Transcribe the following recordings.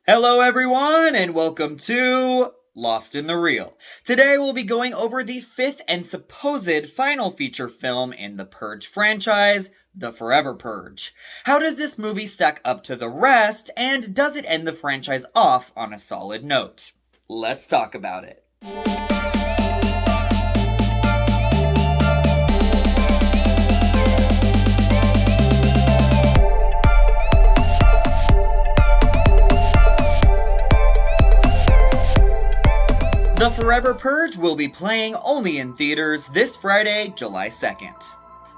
Hello everyone and welcome to Lost in the Reel. Today we'll be going over the fifth and supposed final feature film in the Purge franchise, The Forever Purge. How does this movie stack up to the rest, and does it end the franchise off on a solid note? Let's talk about it. The Forever Purge will be playing only in theaters this Friday, July 2nd.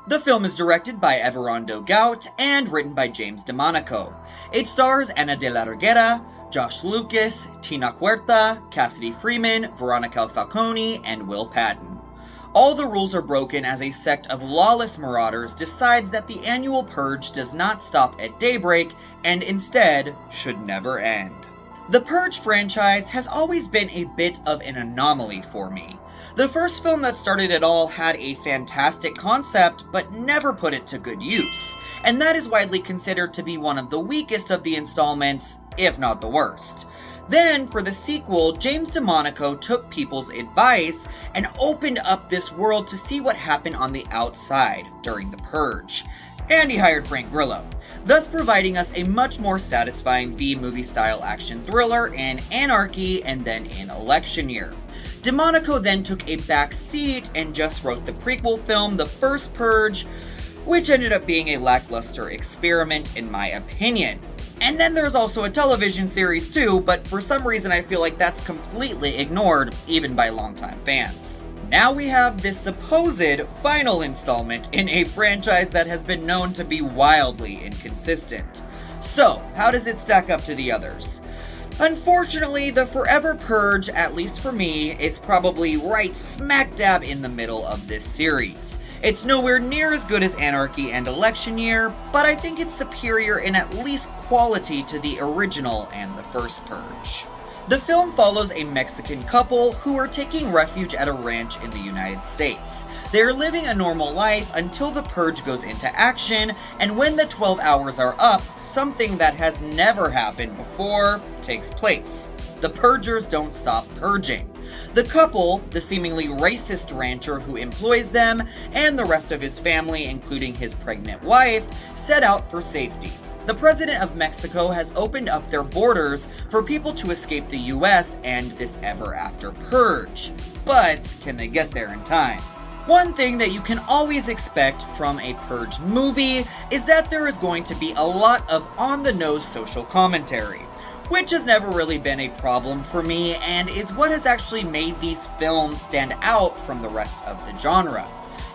The film is directed by Everardo Gout and written by James DeMonaco. It stars Ana de la Reguera, Josh Lucas, Tenoch Huerta, Cassidy Freeman, Veronica Falcon, and Will Patton. All the rules are broken as a sect of lawless marauders decides that the annual purge does not stop at daybreak and instead should never end. The Purge franchise has always been a bit of an anomaly for me. The first film that started it all had a fantastic concept, but never put it to good use, and that is widely considered to be one of the weakest of the installments, if not the worst. Then, for the sequel, James DeMonaco took people's advice and opened up this world to see what happened on the outside during the Purge. And he hired Frank Grillo, thus providing us a much more satisfying B-movie style action thriller in Anarchy and then in Election Year. DeMonaco then took a back seat and just wrote the prequel film The First Purge, which ended up being a lackluster experiment in my opinion. And then there's also a television series too, but for some reason I feel like that's completely ignored, even by longtime fans. Now we have this supposed final installment in a franchise that has been known to be wildly inconsistent. So, how does it stack up to the others? Unfortunately, The Forever Purge, at least for me, is probably right smack dab in the middle of this series. It's nowhere near as good as Anarchy and Election Year, but I think it's superior in at least quality to the original and The First Purge. The film follows a Mexican couple who are taking refuge at a ranch in the United States. They are living a normal life until the purge goes into action, and when the 12 hours are up, something that has never happened before takes place. The purgers don't stop purging. The couple, the seemingly racist rancher who employs them, and the rest of his family, including his pregnant wife, set out for safety. The president of Mexico has opened up their borders for people to escape the US and this ever-after purge. But can they get there in time? One thing that you can always expect from a Purge movie is that there is going to be a lot of on-the-nose social commentary, which has never really been a problem for me and is what has actually made these films stand out from the rest of the genre.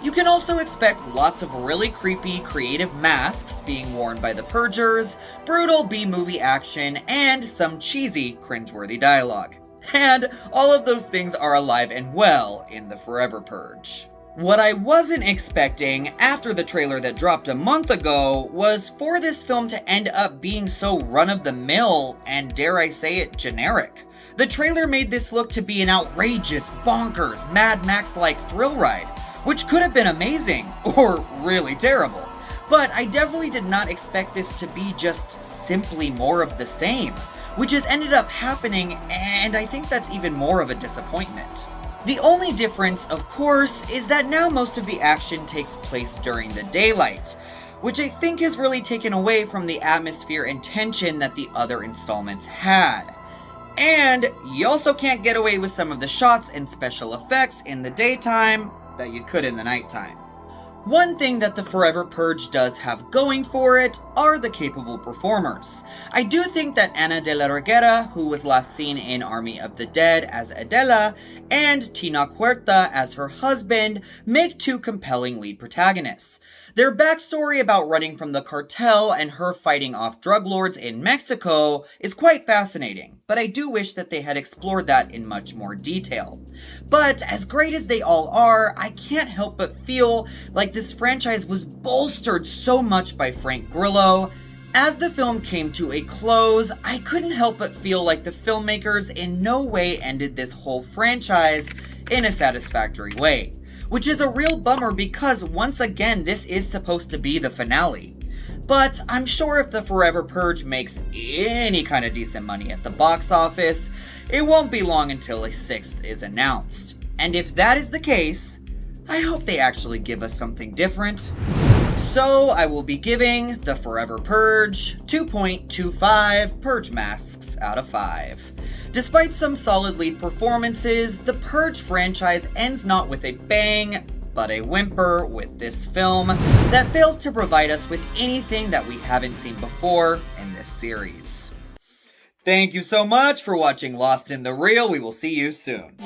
You can also expect lots of really creepy, creative masks being worn by the Purgers, brutal B-movie action, and some cheesy, cringeworthy dialogue. And all of those things are alive and well in The Forever Purge. What I wasn't expecting after the trailer that dropped a month ago was for this film to end up being so run-of-the-mill and, dare I say it, generic. The trailer made this look to be an outrageous, bonkers, Mad Max-like thrill ride, which could have been amazing, or really terrible. But I definitely did not expect this to be just simply more of the same, which has ended up happening, and I think that's even more of a disappointment. The only difference, of course, is that now most of the action takes place during the daylight, which I think has really taken away from the atmosphere and tension that the other installments had. And you also can't get away with some of the shots and special effects in the daytime that you could in the nighttime. One thing that the Forever Purge does have going for it are the capable performers. I do think that Ana de la Reguera, who was last seen in Army of the Dead as Adela, and Tenoch Huerta as her husband, make two compelling lead protagonists. Their backstory about running from the cartel and her fighting off drug lords in Mexico is quite fascinating, but I do wish that they had explored that in much more detail. But as great as they all are, I can't help but feel like this franchise was bolstered so much by Frank Grillo. As the film came to a close, I couldn't help but feel like the filmmakers in no way ended this whole franchise in a satisfactory way. Which is a real bummer because once again this is supposed to be the finale. But I'm sure if the Forever Purge makes any kind of decent money at the box office, it won't be long until a 6th is announced. And if that is the case, I hope they actually give us something different. So I will be giving the Forever Purge 2.25 Purge masks out of 5. Despite some solid lead performances, the Purge franchise ends not with a bang, but a whimper with this film that fails to provide us with anything that we haven't seen before in this series. Thank you so much for watching Lost in the Reel. We will see you soon.